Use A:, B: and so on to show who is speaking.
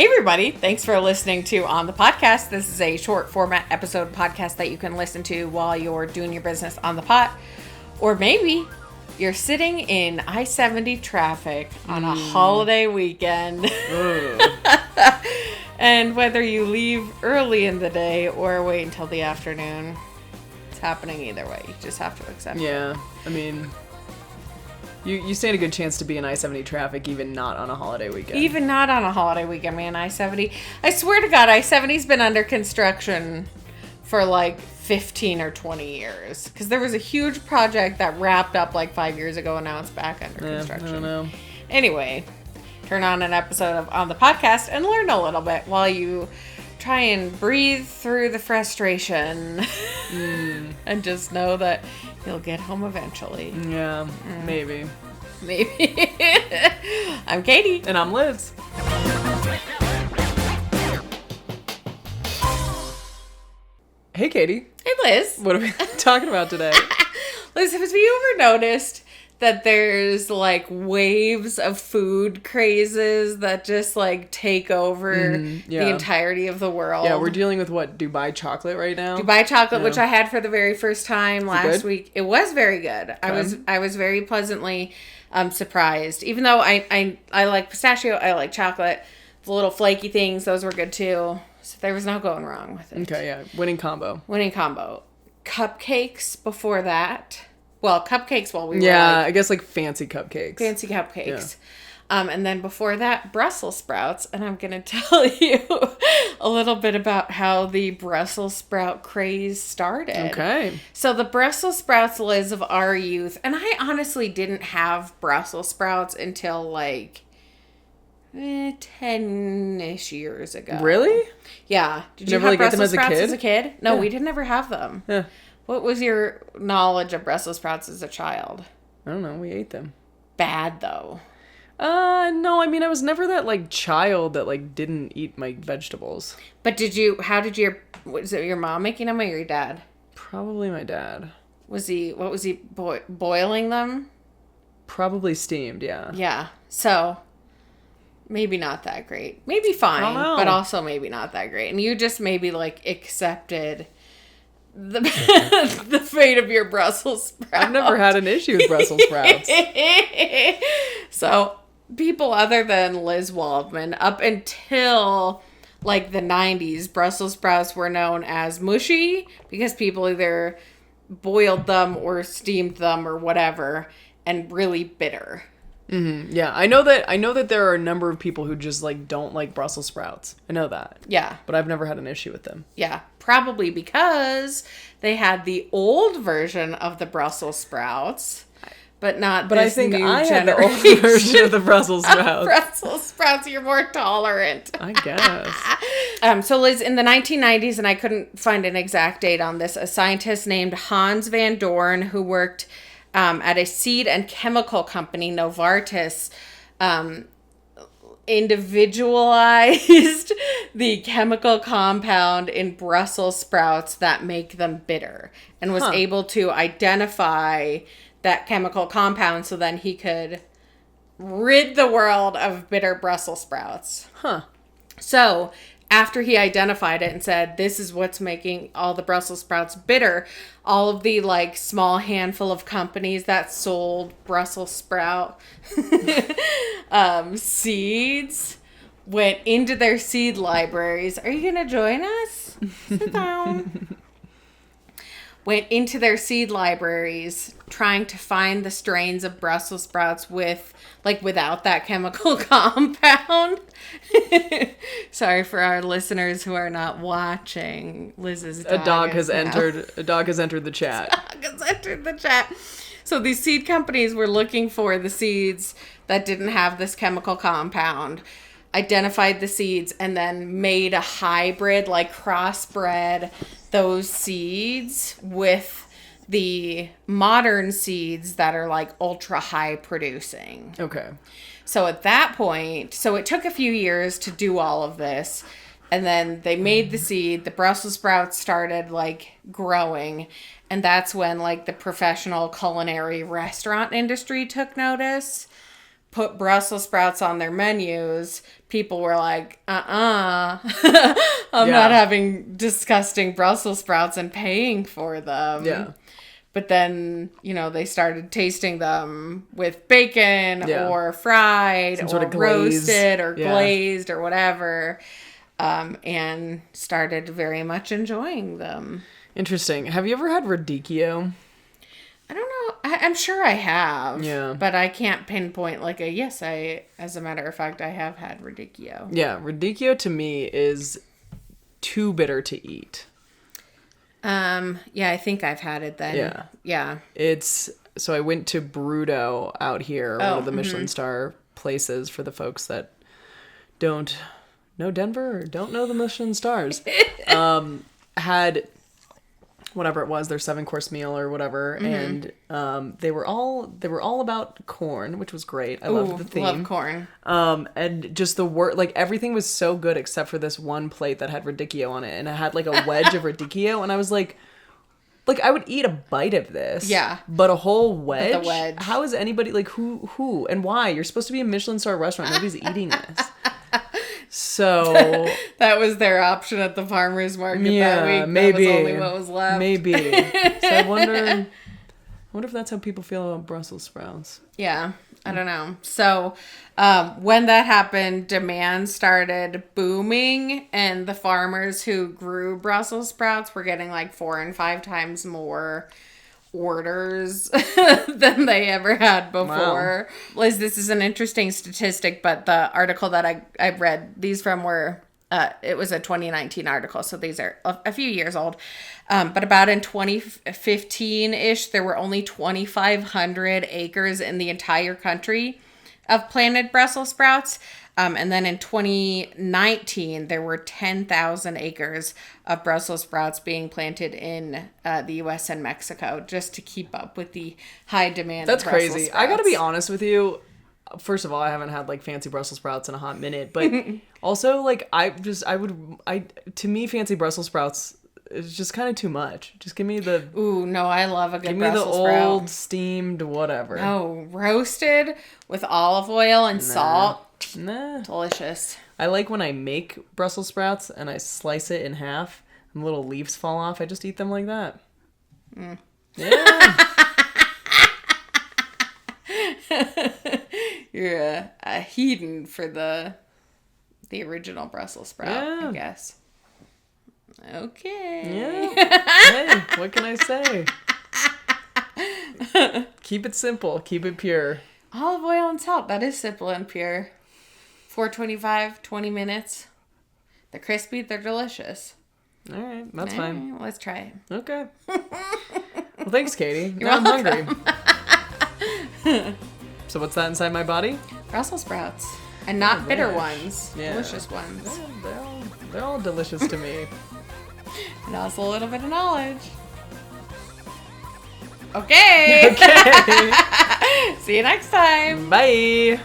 A: Hey everybody, thanks for listening to On the Podcast. This is a short format episode podcast that you can listen to while you're doing your business on the pot. Or maybe you're sitting in I-70 traffic on a holiday weekend. And whether you leave early in the day or wait until the afternoon, it's happening either way. You just have to accept it.
B: Yeah, I mean, you stand a good chance to be in I-70 traffic even not on a holiday weekend.
A: Even not on a holiday weekend, man. I-70. I swear to God, I-70's been under construction for like 15 or 20 years. Because there was a huge project that wrapped up like 5 years ago and now it's back under construction.
B: I don't know.
A: Anyway, turn on an episode of On the Podcast and learn a little bit while you try and breathe through the frustration. And just know that you'll get home eventually.
B: Yeah, maybe.
A: Maybe. I'm Katie.
B: And I'm Liz. Hey, Katie.
A: Hey, Liz.
B: What are we talking about today?
A: Liz, have you ever noticed that there's like waves of food crazes that just like take over the entirety of the world?
B: Yeah, we're dealing with what, Dubai chocolate right now?
A: Dubai chocolate,
B: Yeah.
A: which I had for the very first time last week. It was very good.
B: Okay.
A: I was very pleasantly surprised. Even though I like pistachio, I like chocolate. The little flaky things, those were good too. So there was no going wrong with it.
B: Okay, yeah. Winning combo.
A: Winning combo. Cupcakes before that. Well, cupcakes while we were
B: Yeah,
A: like,
B: I guess like fancy cupcakes.
A: fancy cupcakes. And then before that, Brussels sprouts. And I'm going to tell you a little bit about how the Brussels sprout craze started.
B: Okay.
A: So the Brussels sprouts, Liz, of our youth, and I honestly didn't have Brussels sprouts until like 10-ish years ago.
B: Really?
A: Yeah. Did
B: You
A: you
B: never,
A: have
B: like, get them
A: Brussels
B: as a
A: sprouts
B: kid?
A: as a kid? No,
B: Yeah.
A: we didn't ever have them.
B: Yeah.
A: What was your knowledge of Brussels sprouts as a child?
B: I don't know. We ate them.
A: Bad, though.
B: No, I mean, I was never that, like, child that, like, didn't eat my vegetables.
A: But was it your mom making them or your dad?
B: Probably my dad.
A: Was he boiling them?
B: Probably steamed, yeah.
A: Yeah. So, maybe not that great. Maybe fine,
B: I don't know.
A: but also maybe not that great. And you just maybe, like, accepted the the fate of your Brussels sprouts.
B: I've never had an issue with Brussels sprouts.
A: So, people other than Liz Waldman, up until like the 90s, Brussels sprouts were known as mushy because people either boiled them or steamed them or whatever, and really bitter.
B: Yeah, I know that there are a number of people who just, like, don't like Brussels sprouts. I know that.
A: Yeah.
B: But I've never had an issue with them.
A: Yeah. Probably because they had the old version of the Brussels sprouts, but not
B: But
A: this
B: I think
A: new
B: I had the old
A: generation
B: version of the Brussels
A: of
B: sprouts.
A: Brussels sprouts. You're more tolerant.
B: I guess.
A: So Liz, in the 1990s, and I couldn't find an exact date on this, a scientist named Hans van Doorn, who worked at a seed and chemical company, Novartis, individualized the chemical compound in Brussels sprouts that make them bitter and was able to identify that chemical compound so then he could rid the world of bitter Brussels sprouts. So, after he identified it and said, this is what's making all the Brussels sprouts bitter, all of the, like, small handful of companies that sold Brussels sprout seeds went into their seed libraries. Are you going to join us? Sit down. Went into their seed libraries trying to find the strains of Brussels sprouts without that chemical compound. Sorry for our listeners who are not watching. Liz's
B: A dog has
A: now.
B: entered the chat.
A: Dog has entered the chat. So these seed companies were looking for the seeds that didn't have this chemical compound, identified the seeds, and then made a hybrid, like crossbred those seeds with the modern seeds that are like ultra high producing.
B: Okay.
A: So at that point, so it took a few years to do all of this. And then they made the seed, the Brussels sprouts started like growing. And that's when like the professional culinary restaurant industry took notice. put Brussels sprouts on their menus, people were like, I'm not having disgusting Brussels sprouts and paying for them.
B: Yeah.
A: But then, they started tasting them with bacon or fried or
B: sort of
A: roasted or glazed or whatever, and started very much enjoying them.
B: Interesting. Have you ever had radicchio?
A: I don't know. I'm sure I have.
B: Yeah.
A: But I can't pinpoint as a matter of fact, I have had radicchio.
B: Yeah, radicchio to me is too bitter to eat.
A: Yeah, I think I've had it then.
B: Yeah.
A: Yeah.
B: So I went to Bruto out here, one of the Michelin star places for the folks that don't know Denver or don't know the Michelin stars. Had whatever it was, their 7-course meal or whatever, and they were all about corn, which was great. I loved the theme.
A: Love corn.
B: And just the everything was so good except for this one plate that had radicchio on it, and it had like a wedge of radicchio, and I was like I would eat a bite of this.
A: Yeah.
B: But a whole wedge?
A: But the wedge.
B: How is anybody who and why? You're supposed to be a Michelin star restaurant. Nobody's eating this. So
A: that was their option at the farmers market that week.
B: Maybe.
A: That was only what was left.
B: Maybe. So I wonder if that's how people feel about Brussels sprouts.
A: Yeah, I don't know. So when that happened, demand started booming, and the farmers who grew Brussels sprouts were getting like 4 and 5 times more orders than they ever had before. Wow. Liz, this is an interesting statistic, but the article that I read these from were, it was a 2019 article, so these are a few years old. But about in 2015-ish, there were only 2,500 acres in the entire country of planted Brussels sprouts. And then in 2019, there were 10,000 acres of Brussels sprouts being planted in the U.S. and Mexico just to keep up with the high demand.
B: That's crazy. I got to be honest with you. First of all, I haven't had like fancy Brussels sprouts in a hot minute, but also like to me, fancy Brussels sprouts is just kind of too much. Just give me the...
A: Ooh, no, I love a good
B: Give
A: Brussels
B: me the
A: sprout.
B: old steamed whatever.
A: Oh, roasted with olive oil and salt.
B: Nah.
A: Delicious.
B: I like when I make Brussels sprouts and I slice it in half and the little leaves fall off. I just eat them like that. Yeah.
A: You're a hedon for the original Brussels sprout, I guess. Okay.
B: Yeah. Hey, what can I say? Keep it simple. Keep it pure.
A: Olive oil and salt. That is simple and pure. 425, 20 minutes. They're crispy. They're delicious.
B: All right. That's fine.
A: Let's try it.
B: Okay. Well, thanks, Katie.
A: You're
B: now
A: welcome.
B: I'm hungry. So what's that inside my body?
A: Brussels sprouts. And not bitter ones.
B: Yeah.
A: Delicious ones.
B: Yeah, they're all delicious to me.
A: And also a little bit of knowledge. Okay.
B: Okay.
A: See you next time.
B: Bye.